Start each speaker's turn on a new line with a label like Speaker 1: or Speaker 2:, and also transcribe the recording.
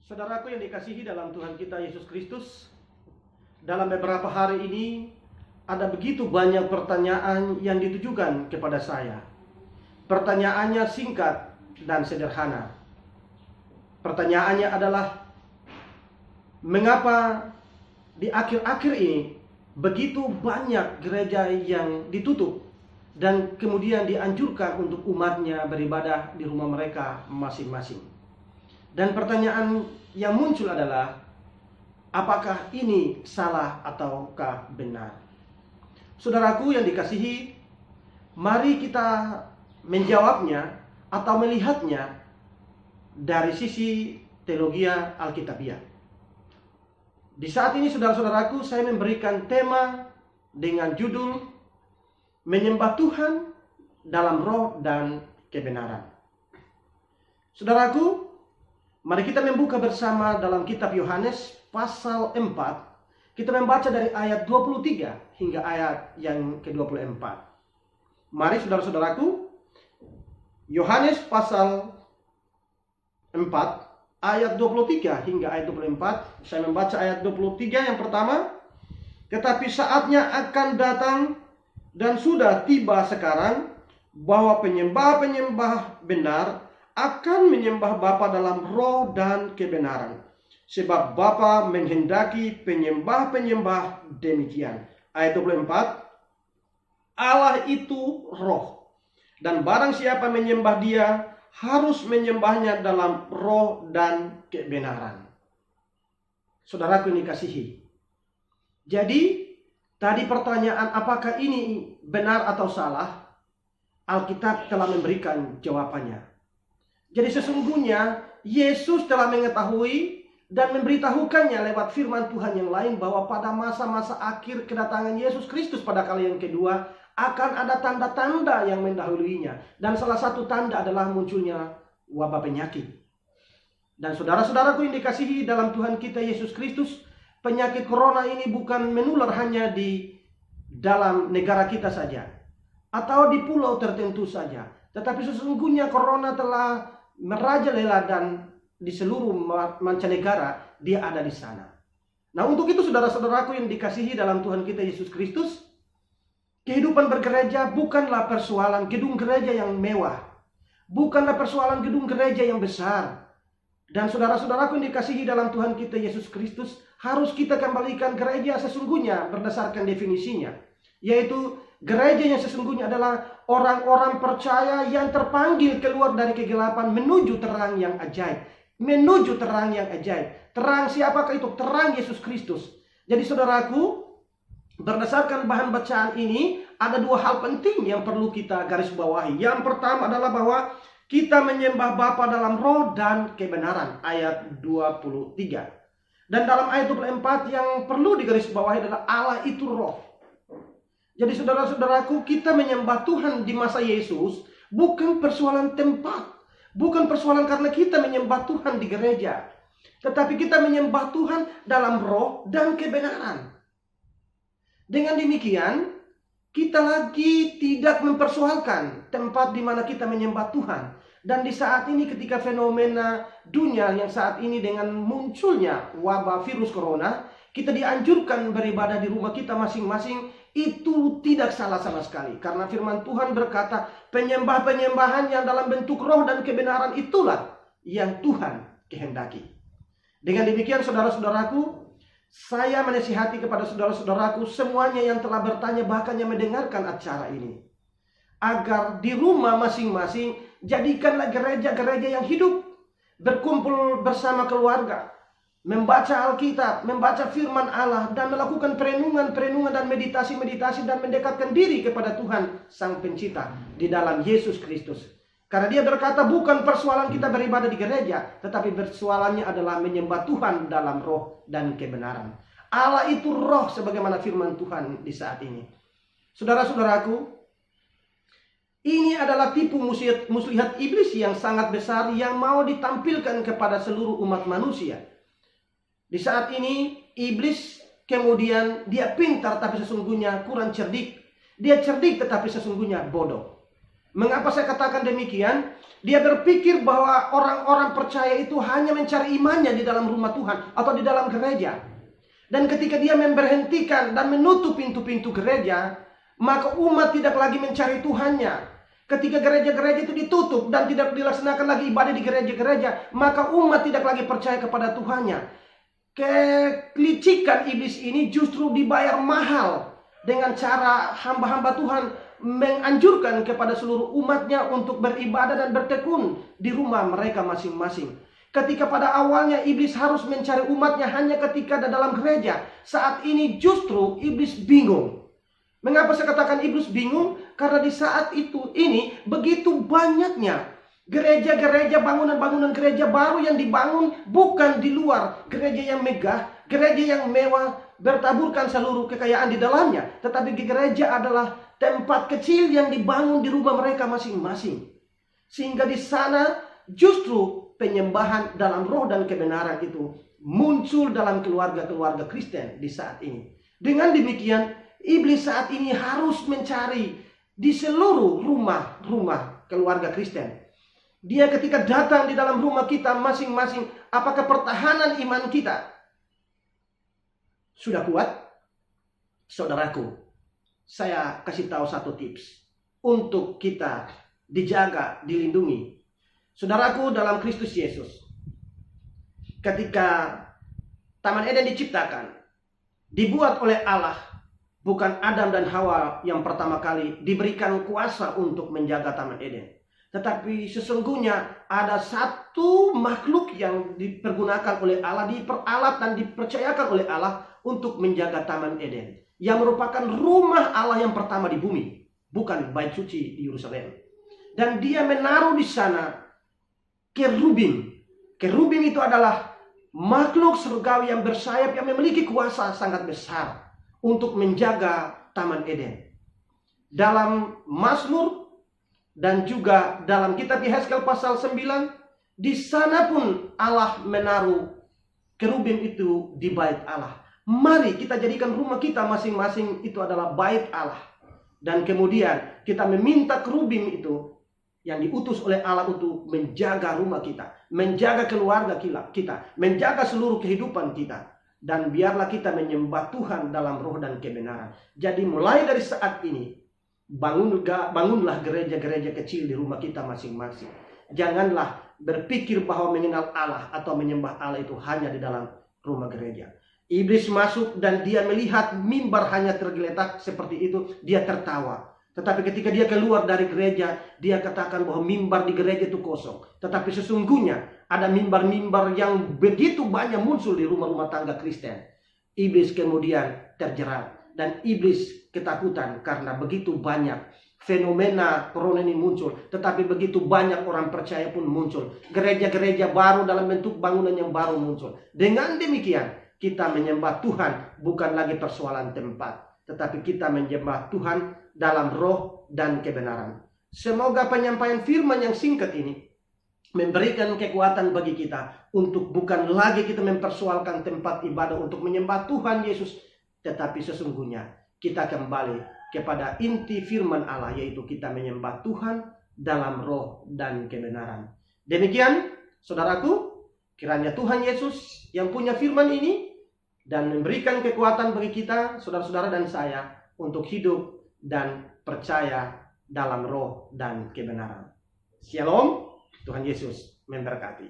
Speaker 1: Saudaraku yang dikasihi dalam Tuhan kita Yesus Kristus, dalam beberapa hari ini ada begitu banyak pertanyaan yang ditujukan kepada saya. Pertanyaannya singkat dan sederhana. Pertanyaannya adalah, mengapa di akhir-akhir ini begitu banyak gereja yang ditutup dan kemudian dianjurkan untuk umatnya beribadah di rumah mereka masing-masing? Dan pertanyaan yang muncul adalah, apakah ini salah ataukah benar? Saudaraku yang dikasihi, mari kita menjawabnya atau melihatnya dari sisi teologi Alkitabiah. Di saat ini saudara-saudaraku, saya memberikan tema dengan judul Menyembah Tuhan dalam Roh dan Kebenaran. Saudaraku, mari kita membuka bersama dalam kitab Yohanes pasal 4. Kita membaca dari ayat 23 hingga ayat yang ke-24. Mari saudara-saudaraku, Yohanes pasal 4 ayat 23 hingga ayat 24. Saya membaca ayat 23 yang pertama. Tetapi saatnya akan datang dan sudah tiba sekarang bahwa penyembah-penyembah benar akan menyembah Bapa dalam roh dan kebenaran. Sebab Bapa menghendaki penyembah-penyembah demikian. Ayat 24. Allah itu roh, dan barang siapa menyembah Dia harus menyembahnya dalam roh dan kebenaran. Saudaraku yang dikasihi, jadi tadi pertanyaan apakah ini benar atau salah, Alkitab telah memberikan jawabannya. Jadi sesungguhnya Yesus telah mengetahui dan memberitahukannya lewat firman Tuhan yang lain bahwa pada masa-masa akhir kedatangan Yesus Kristus pada kali yang kedua akan ada tanda-tanda yang mendahuluinya. Dan salah satu tanda adalah munculnya wabah penyakit. Dan saudara-saudaraku yang dikasihi dalam Tuhan kita Yesus Kristus, penyakit corona ini bukan menular hanya di dalam negara kita saja atau di pulau tertentu saja, tetapi sesungguhnya corona telah merajalela dan di seluruh mancanegara dia ada di sana. Nah, untuk itu saudara-saudaraku yang dikasihi dalam Tuhan kita Yesus Kristus, kehidupan bergereja bukanlah persoalan gedung gereja yang mewah, bukanlah persoalan gedung gereja yang besar. Dan saudara-saudaraku yang dikasihi dalam Tuhan kita Yesus Kristus, harus kita kembalikan gereja sesungguhnya berdasarkan definisinya, yaitu gereja yang sesungguhnya adalah orang-orang percaya yang terpanggil keluar dari kegelapan menuju terang yang ajaib. Menuju terang yang ajaib. Terang siapakah itu? Terang Yesus Kristus. Jadi saudaraku, berdasarkan bahan bacaan ini, ada dua hal penting yang perlu kita garis bawahi. Yang pertama adalah bahwa kita menyembah Bapa dalam roh dan kebenaran. Ayat 23. Dan dalam ayat 24 yang perlu digarisbawahi adalah Allah itu roh. Jadi saudara-saudaraku, kita menyembah Tuhan di masa Yesus bukan persoalan tempat. Bukan persoalan karena kita menyembah Tuhan di gereja. Tetapi kita menyembah Tuhan dalam roh dan kebenaran. Dengan demikian, kita lagi tidak mempersoalkan tempat di mana kita menyembah Tuhan. Dan di saat ini ketika fenomena dunia yang saat ini dengan munculnya wabah virus corona, kita dianjurkan beribadah di rumah kita masing-masing. Itu tidak salah sama sekali. Karena firman Tuhan berkata, penyembah-penyembahan yang dalam bentuk roh dan kebenaran itulah yang Tuhan kehendaki. Dengan demikian saudara-saudaraku, saya menasihati kepada saudara-saudaraku semuanya yang telah bertanya bahkan yang mendengarkan acara ini, agar di rumah masing-masing jadikanlah gereja-gereja yang hidup, berkumpul bersama keluarga, membaca Alkitab, membaca firman Allah, dan melakukan perenungan-perenungan dan meditasi-meditasi dan mendekatkan diri kepada Tuhan Sang Pencipta di dalam Yesus Kristus. Karena Dia berkata bukan persoalan kita beribadah di gereja, tetapi persoalannya adalah menyembah Tuhan dalam roh dan kebenaran. Allah itu roh sebagaimana firman Tuhan di saat ini. Saudara-saudaraku, ini adalah tipu muslihat iblis yang sangat besar yang mau ditampilkan kepada seluruh umat manusia. Di saat ini iblis kemudian dia pintar tapi sesungguhnya kurang cerdik. Dia cerdik tetapi sesungguhnya bodoh. Mengapa saya katakan demikian? Dia berpikir bahwa orang-orang percaya itu hanya mencari imannya di dalam rumah Tuhan atau di dalam gereja. Dan ketika dia memberhentikan dan menutup pintu-pintu gereja, maka umat tidak lagi mencari Tuhannya. Ketika gereja-gereja itu ditutup dan tidak dilaksanakan lagi ibadah di gereja-gereja, maka umat tidak lagi percaya kepada Tuhannya. Kelicikan iblis ini justru dibayar mahal dengan cara hamba-hamba Tuhan menganjurkan kepada seluruh umatnya untuk beribadah dan bertekun di rumah mereka masing-masing. Ketika pada awalnya iblis harus mencari umatnya hanya ketika ada dalam gereja, saat ini justru iblis bingung. Mengapa saya katakan iblis bingung? Karena di saat ini begitu banyaknya gereja-gereja, bangunan-bangunan gereja baru yang dibangun bukan di luar gereja yang megah, gereja yang mewah, bertaburkan seluruh kekayaan di dalamnya. Tetapi gereja adalah tempat kecil yang dibangun di rumah mereka masing-masing. Sehingga di sana justru penyembahan dalam roh dan kebenaran itu muncul dalam keluarga-keluarga Kristen di saat ini. Dengan demikian, iblis saat ini harus mencari di seluruh rumah-rumah keluarga Kristen. Dia ketika datang di dalam rumah kita masing-masing, apakah pertahanan iman kita sudah kuat? Saudaraku, saya kasih tahu satu tips untuk kita dijaga, dilindungi. Saudaraku dalam Kristus Yesus, ketika Taman Eden diciptakan, dibuat oleh Allah, bukan Adam dan Hawa yang pertama kali diberikan kuasa untuk menjaga Taman Eden. Tetapi sesungguhnya ada satu makhluk yang dipergunakan oleh Allah, diperalat dan dipercayakan oleh Allah untuk menjaga Taman Eden, yang merupakan rumah Allah yang pertama di bumi, bukan bait suci di Yerusalem. Dan dia menaruh di sana kerubim. Kerubim itu adalah makhluk surgawi yang bersayap, yang memiliki kuasa sangat besar untuk menjaga Taman Eden. Dalam Mazmur dan juga dalam kitab Yehezkel pasal 9, di sana pun Allah menaruh kerubim itu di bait Allah. Mari kita jadikan rumah kita masing-masing itu adalah bait Allah. Dan kemudian kita meminta kerubim itu yang diutus oleh Allah untuk menjaga rumah kita, menjaga keluarga kita, menjaga seluruh kehidupan kita. Dan biarlah kita menyembah Tuhan dalam roh dan kebenaran. Jadi mulai dari saat ini, bangunlah gereja-gereja kecil di rumah kita masing-masing. Janganlah berpikir bahwa mengenal Allah atau menyembah Allah itu hanya di dalam rumah gereja. Iblis masuk dan dia melihat mimbar hanya tergeletak seperti itu, dia tertawa. Tetapi ketika dia keluar dari gereja, dia katakan bahwa mimbar di gereja itu kosong. Tetapi sesungguhnya ada mimbar-mimbar yang begitu banyak muncul di rumah-rumah tangga Kristen. Iblis kemudian terjerat. Dan iblis ketakutan karena begitu banyak fenomena corona ini muncul. Tetapi begitu banyak orang percaya pun muncul. Gereja-gereja baru dalam bentuk bangunan yang baru muncul. Dengan demikian kita menyembah Tuhan bukan lagi persoalan tempat, tetapi kita menyembah Tuhan dalam roh dan kebenaran. Semoga penyampaian firman yang singkat ini memberikan kekuatan bagi kita untuk bukan lagi kita mempersoalkan tempat ibadah untuk menyembah Tuhan Yesus, tetapi sesungguhnya kita kembali kepada inti firman Allah, yaitu kita menyembah Tuhan dalam roh dan kebenaran. Demikian saudaraku, kiranya Tuhan Yesus yang punya firman ini dan memberikan kekuatan bagi kita, saudara-saudara dan saya, untuk hidup dan percaya dalam roh dan kebenaran. Shalom, Tuhan Yesus memberkati.